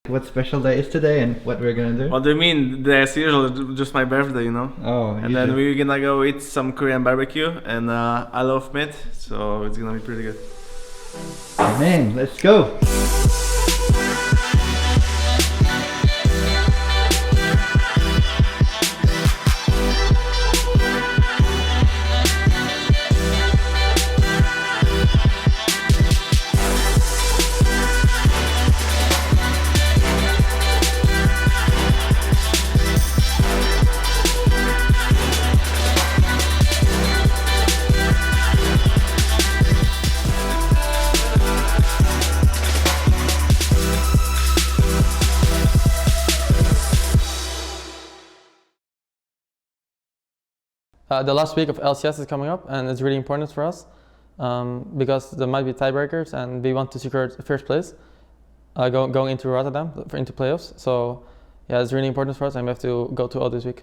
What special day is today and what we're gonna do? What do you mean? As usual, just my birthday, you know? Oh, and then we're gonna go eat some Korean barbecue, and I love meat, so it's gonna be pretty good. Man, let's go! The last week of LCS is coming up, and it's really important for us because there might be tiebreakers, and we want to secure first place going into Rotterdam into playoffs. So yeah, it's really important for us, and we have to go to all this week.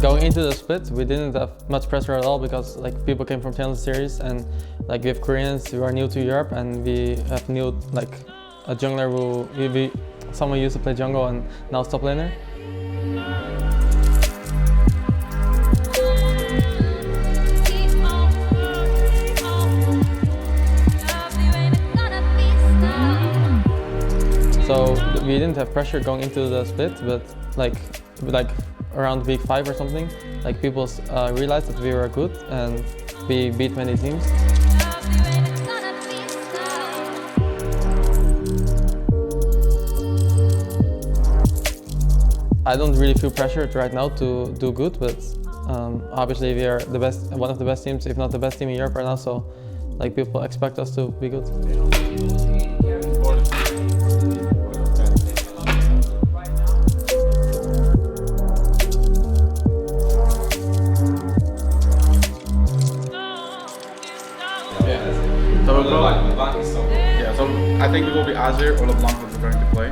Going into the split, we didn't have much pressure at all because like people came from Challenge Series, and like we have Koreans who are new to Europe, and we have new like a jungler who someone used to play jungle and now top laner. So we didn't have pressure going into the split, but like around week 5 or something, like people realized that we were good and we beat many teams. I don't really feel pressured right now to do good, but obviously we are one of the best teams, if not the best team in Europe right now. So like people expect us to be good. So I think it will be Azir or LeBlanc that we're going to play.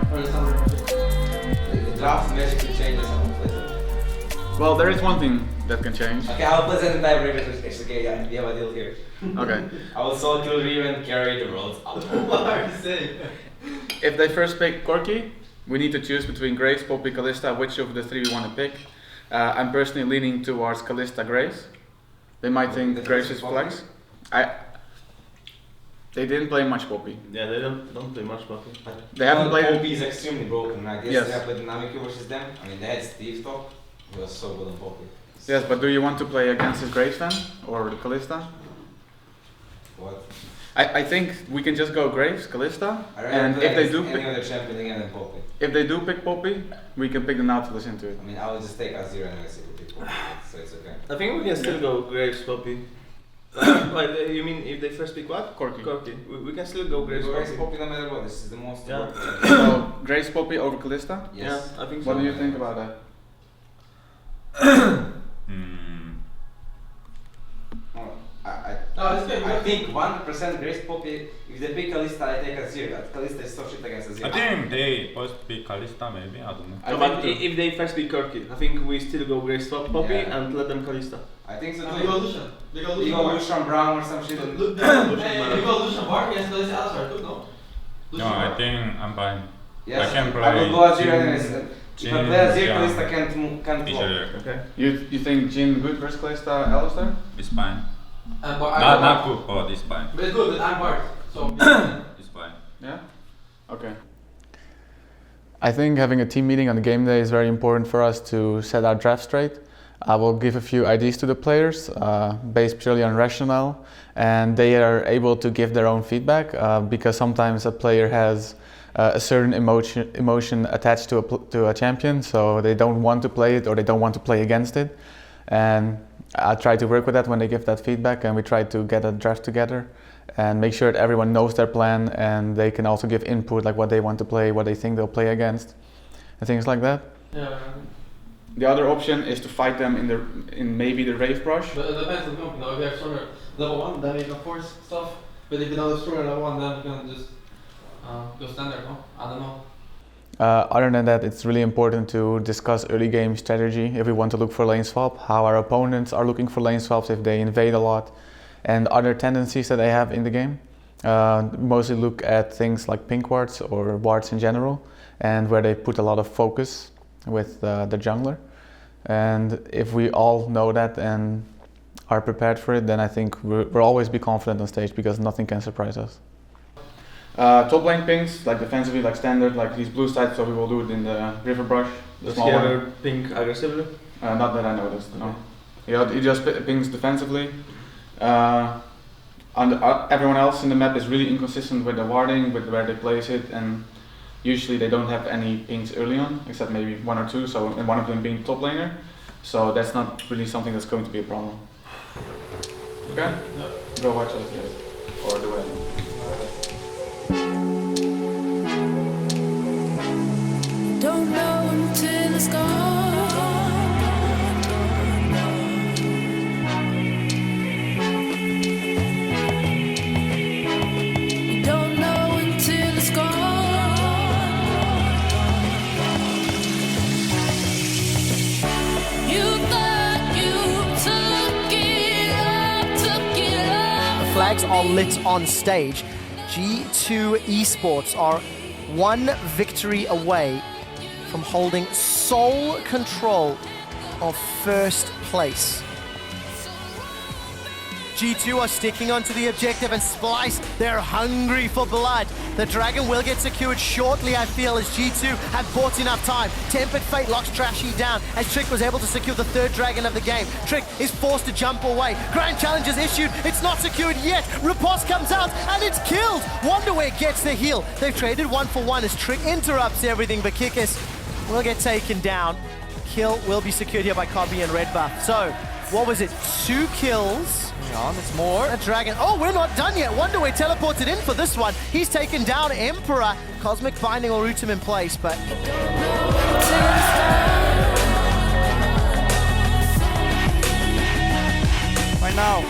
The draft magically changes how we play it. Well, there is one thing that can change. Okay, I'll play the tiebreakers. It's okay, yeah, we have a deal here. Okay. I will solo kill Reeve and carry the world. What are you saying? If they first pick Corki, we need to choose between Grace, Poppy, Kalista, which of the 3 we want to pick. I'm personally leaning towards Kalista Grace. They might think Grace is flex. They didn't play much Poppy. Yeah, they don't play much Poppy. They haven't played. Poppy is extremely broken, right? Yesterday Yes. I played Dynamic versus them. I mean, they had Steve top. He was so good on Poppy. Yes, but do you want to play against his Grace then? Or Kalista? What? I think we can just go Grace, Kalista, I and play if they against do any pick, other champion again than Poppy. if they do pick Poppy, we can pick the Nautilus into it. I mean, I will just take Azir and I will pick Poppy, so it's okay. I think we can still go Graves Poppy. You mean if they first pick what? Corki. We can still go Graves Grace Poppy. Poppy no matter what, this is the most Yeah. important. So Grace Poppy over Kalista? Yes. Yeah, I think so. What do you think about that? I think 100% Grace Poppy, if they pick Kalista, I take Azir. Kalista is so shit against Azir. I think they first pick Kalista, maybe, I don't know. I No, think but too. if they first pick Corki, I think we still go Grace Poppy Yeah. and let them Kalista. I think so We too. go Lucian. We go We Lucian. go Lucian Brown or some shit. Hey, we go Lucian Bart against Kalista Alistar too, no? No, I think I'm fine. Yes, I can play I will go Azir Jhin, anyways. If I play Azir, Kalista can't block. Easily. Okay. You think Jhin good versus Kalista, Alistar? It's fine. And Bart, Not good, but it's fine. But it's good, but I'm Bart. So It's fine. Yeah? Okay. I think having a team meeting on the game day is very important for us to set our draft straight. I will give a few ideas to the players based purely on rationale, and they are able to give their own feedback because sometimes a player has a certain emotion attached to a champion, so they don't want to play it or they don't want to play against it. And I try to work with that when they give that feedback, and we try to get a draft together and make sure that everyone knows their plan and they can also give input, like what they want to play, what they think they'll play against, and things like that. Yeah. The other option is to fight them in maybe the Rave Brush. But it depends on the company. Now, if you have stronger level 1, then you can force stuff. But if you don't have stronger level 1, then you can just go standard, no? I don't know. Other than that, it's really important to discuss early game strategy if we want to look for lane swap, how our opponents are looking for lane swaps if they invade a lot, and other tendencies that they have in the game. Mostly look at things like pink wards or wards in general, and where they put a lot of focus with the jungler. And if we all know that and are prepared for it, then I think we'll always be confident on stage because nothing can surprise us. Top lane pings, like defensively, like standard, like these blue sides, so we will do it in the river brush. Does he ever ping aggressively? Not that I noticed, no. He just pings defensively. Everyone else in the map is really inconsistent with the warding, with where they place it, and usually they don't have any pings early on, except maybe 1 or 2, so, and one of them being top laner. So that's not really something that's going to be a problem. Okay? Yep. Go watch us guys. Or do whatever. Don't know until it's gone. You don't know until it's gone. You thought you took it up. The flags are lit on stage. G2 Esports are one victory away from holding sole control of first place. G2 are sticking onto the objective, and Splice, they're hungry for blood. The dragon will get secured shortly, I feel, as G2 have bought enough time. Tempered Fate locks Trashy down as Trick was able to secure the third dragon of the game. Trick is forced to jump away. Grand challenge is issued, it's not secured yet. Riposte comes out and it's killed. Wonderware gets the heal. They've traded 1 for 1 as Trick interrupts everything, but Kikis will get taken down. Kill will be secured here by Kobe and Red Buff. So, what was it? 2 kills. It's more. A dragon. Oh, we're not done yet. Wonderway teleported in for this one. He's taken down Emperor. Cosmic Binding will root him in place, but... Right now,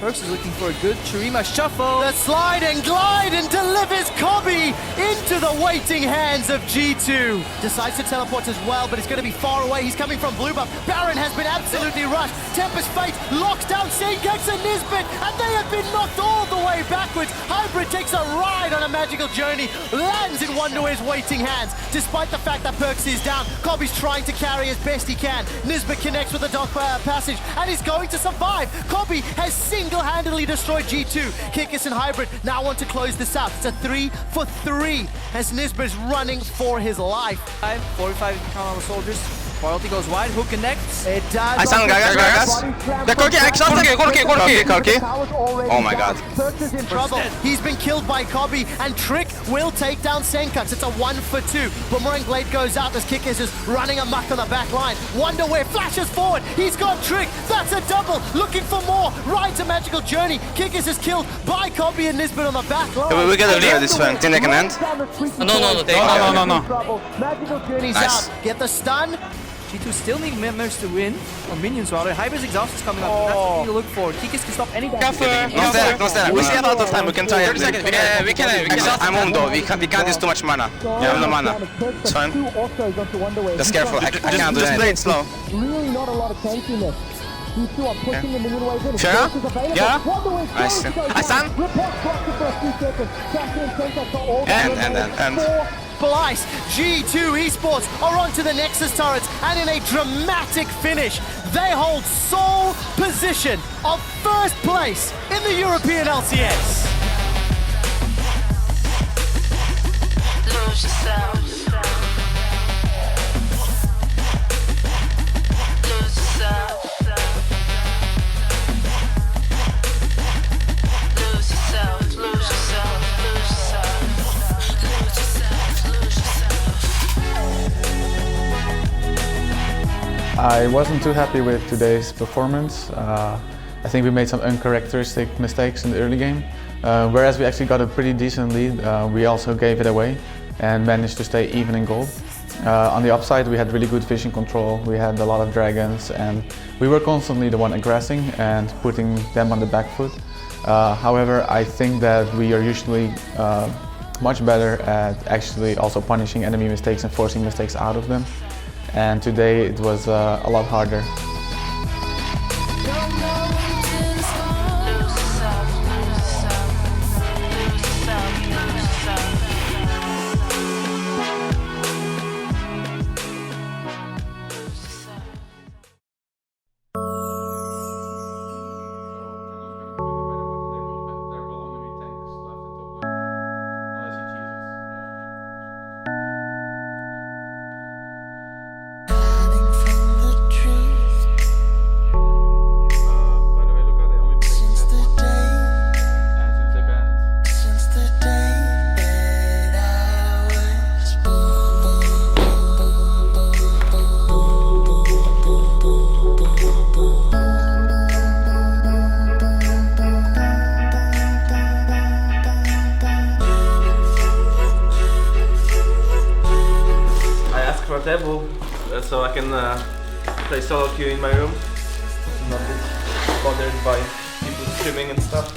Perks is looking for a good Churima shuffle. The slide and glide and delivers Kobe into the waiting hands of G2. Decides to teleport as well, but it's going to be far away. He's coming from blue buff. Baron has been absolutely rushed. Tempest Fate locks down Sengex and Nisbet, and they have been knocked all the way backwards. Hybrid takes a ride on a magical journey, lands in Wonderware's waiting hands. Despite the fact that Perks is down, Kobe's trying to carry as best he can. Nisbet connects with the Dark Passage, and he's going to survive. Kobe has single-handedly destroyed G2. Kikis and Hybrid now want to close this out. It's a 3 for 3 as Nisbet is running for his life. 45 count on the soldiers. Royalty goes wide. Who connects? It does. I stand, guys. They're corky. Oh my god. Perks is in trouble. He's been killed by Kobe, and Trick will take down Senkax. It's a 1 for 2. Boomerang Blade goes out as Kikis is running amok on the back line. Wonderware flashes forward. He's got Trick. That's a double. Looking for more. Rides a magical journey. Kikis is killed by Kobe and Nisbet on the back line. We gotta leave this one. Think they can end? No. Magical journey's Nice. out. Get the stun. G2 still need members to win, or minions rather. Hybrid's exhaust is coming up. That's the thing to look for. Kikis can stop any damage. No stand. We still have a lot of time. We can try 30 seconds. We can. I'm on though. We can't use too much mana. We have no mana. It's fine. Just careful. I can't do that. Just play it slow. Really not a lot of tankiness. These two are pushing the minion wave in. Sure? Yeah? Nice. I stand. And. Splice, G2 Esports are on to the Nexus turrets, and in a dramatic finish, they hold sole position of first place in the European LCS. Lose yourself. Lose yourself. Lose yourself. Lose yourself. Lose yourself. Lose yourself. Lose yourself. I wasn't too happy with today's performance. I think we made some uncharacteristic mistakes in the early game. Whereas we actually got a pretty decent lead, we also gave it away and managed to stay even in goal. On the upside, we had really good vision control, we had a lot of dragons, and we were constantly the one aggressing and putting them on the back foot. However, I think that we are usually much better at actually also punishing enemy mistakes and forcing mistakes out of them. And today it was a lot harder. Table so I can play solo queue in my room, not get bothered by people streaming and stuff.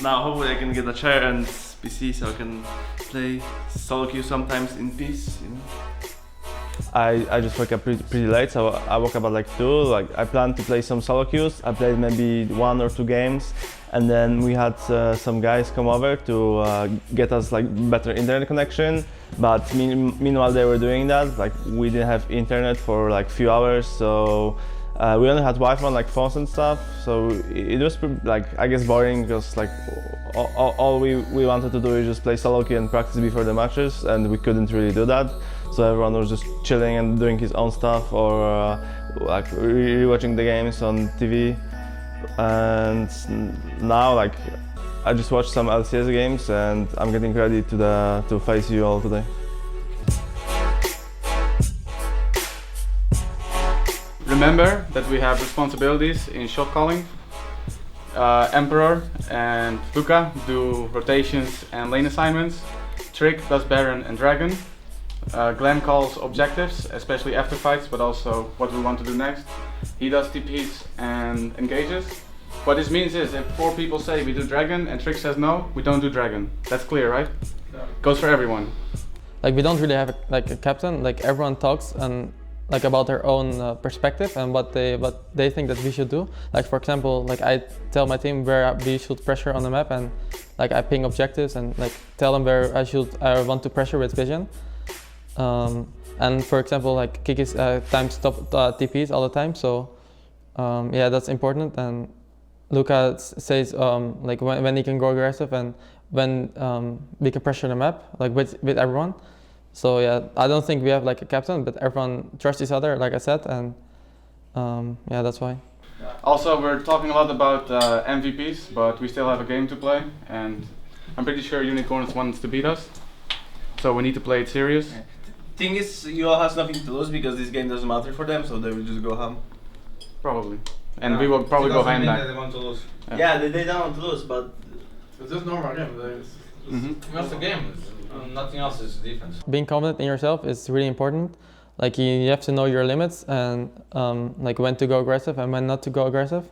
Now hopefully I can get a chair and PC so I can play solo queue sometimes in peace, you know. I just wake up pretty late, so I woke up at like 2. Like I planned to play some solo queues. I played maybe 1 or 2 games, and then we had some guys come over to get us like better internet connection. But meanwhile they were doing that, like we didn't have internet for like few hours, so we only had Wi-Fi on like phones and stuff. So it was like I guess boring because like all we wanted to do is just play solo queue and practice before the matches, and we couldn't really do that. So everyone was just chilling and doing his own stuff, or like rewatching the games on TV. And now, like, I just watched some LCS games, and I'm getting ready to face you all today. Remember that we have responsibilities in shot calling. Emperor and Luca do rotations and lane assignments. Trick does Baron and Dragon. Glenn calls objectives, especially after fights, but also what we want to do next. He does TPs and engages. What this means is if 4 people say we do Dragon and Trick says no, we don't do Dragon. That's clear, right? Yeah. Goes for everyone. Like we don't really have a captain. Like everyone talks and like about their own perspective and what they think that we should do. Like for example, like I tell my team where we should pressure on the map, and like I ping objectives and like tell them where I want to pressure with vision. And for example, like Kiki's time stop TPs all the time, so yeah, that's important. And Luca says like when he can go aggressive and when we can pressure the map, like with everyone. So yeah, I don't think we have like a captain, but everyone trusts each other, like I said, and yeah, that's why. Also, we're talking a lot about MVPs, but we still have a game to play, and I'm pretty sure Unicorns wants to beat us, so we need to play it serious. Yeah. Thing is, UL has nothing to lose because this game doesn't matter for them, so they will just go ham. Probably. And yeah, we will probably go hand back. They want to lose. Yeah, they don't want to lose, but it's just normal game. That's the game. Nothing else is different. Being confident in yourself is really important. Like you have to know your limits and like when to go aggressive and when not to go aggressive.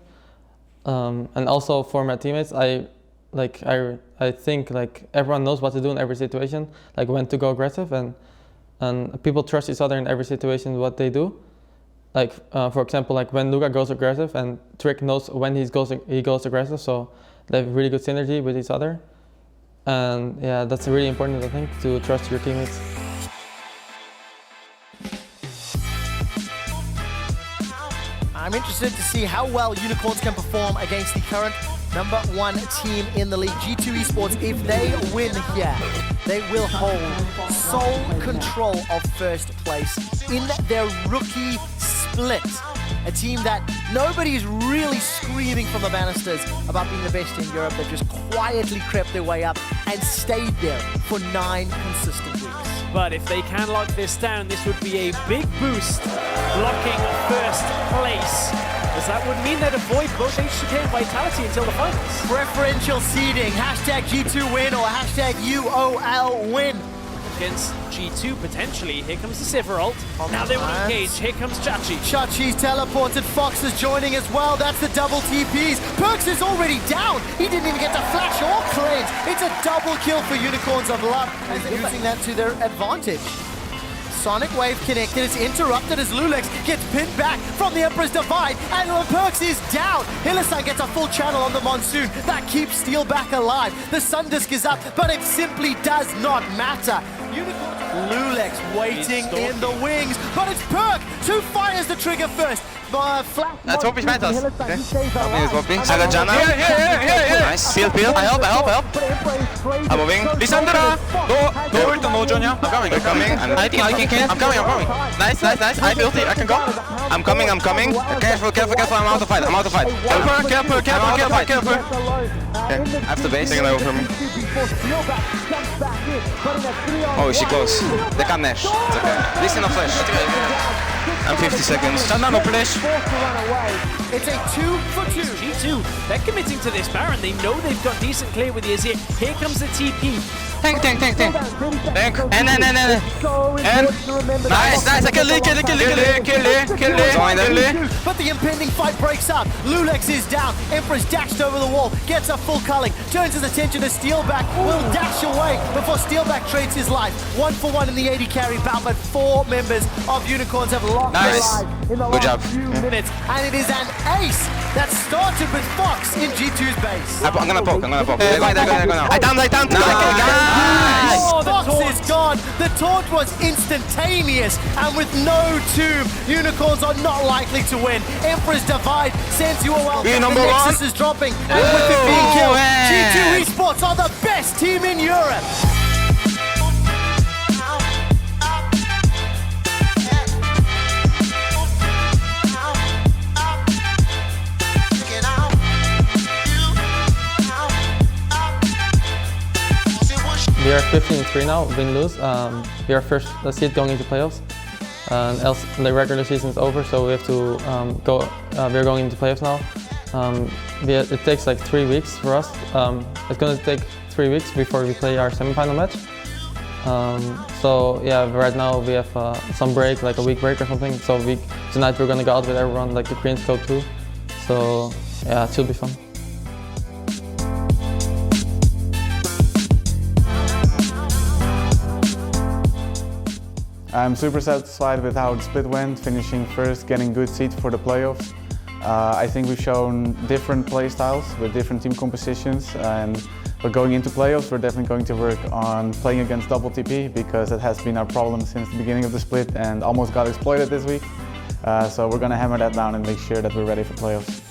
And also for my teammates, I think like everyone knows what to do in every situation, like when to go aggressive, and people trust each other in every situation what they do. Like for example, like when Luca goes aggressive and Trick knows when he goes aggressive, so they have really good synergy with each other. And yeah, that's really important, I think, to trust your teammates. I'm interested to see how well Unicorns can perform against the current #1 team in the league, G2 Esports. If they win here, they will hold sole control of first place in their rookie split. A team that nobody's really screaming from the banisters about being the best in Europe. They've just quietly crept their way up and stayed there for 9 consistent weeks. But if they can lock this down, this would be a big boost, locking first place. As that would mean they'd avoid both HTK and Vitality until the finals. Preferential seeding, hashtag G2 win or hashtag UOL win. Against G2 potentially. Here comes the Sivir ult. Now they will engage. Here comes Chachi. Chachi's teleported. Fox is joining as well. That's the double TPs. Perks is already down. He didn't even get to flash or cleanse. It's a double kill for Unicorns of Love. And they're using that to their advantage. Sonic Wave connected. It's interrupted as Lulex gets pinned back from the Emperor's Divide. And Perks is down. Hilisan gets a full channel on the Monsoon. That keeps Steel back alive. The Sun Disk is up, but it simply does not matter. Lulex waiting in the wings, but it's Perk who fires the trigger first. Swoppy smält oss. Okay. Help me with Swoppy. I got Janna. Here. Nice. Peel. I help. I'm moving. Lissandra! No ult on no Jonia. I'm coming. I think I can kill. I'm coming. Nice. I have ulti. I can go. I'm coming. Careful. I'm out of fight. Careful. Okay. I have the base. Taking over from me. Oh, is she close? They can Nash. It's okay. Listen, no flash. I'm 50 seconds. Janna, no flash. It's a 2 for 2. G2, they're committing to this Baron. They know they've got decent clear with the Azir. Here comes the TP. Tank. And nice. I kill it. But the impending fight breaks up. Lulex is down. Emperor's dashed over the wall. Gets a full culling. Turns his attention to Steelback. Will dash away before Steelback trades his life. 1 for 1 in the 80 carry bout. But 4 members of Unicorns have lost their lives in the last few minutes. And it is an ace that started with Fox in G2's base. I'm gonna poke. They're going now. I down. Nice! Oh, Fox is gone. The taunt was instantaneous, and with no tomb, Unicorns are not likely to win. Emperor's Divide sends you a well. The Nexus is dropping, and with it being killed, G2 Esports are the best team in Europe. We are 15-3 now, win-lose. We are first seed going into playoffs. And else the regular season is over, so we have to go. We're going into playoffs now. It takes like 3 weeks for us. It's going to take 3 weeks before we play our semi-final match. So yeah, right now we have some break, like a week break or something. So tonight we're going to go out with everyone, like the Koreans go too. So yeah, it should be fun. I'm super satisfied with how the split went, finishing first, getting good seeds for the playoffs. I think we've shown different play styles with different team compositions, but going into playoffs we're definitely going to work on playing against double TP because that has been our problem since the beginning of the split and almost got exploited this week. So we're going to hammer that down and make sure that we're ready for playoffs.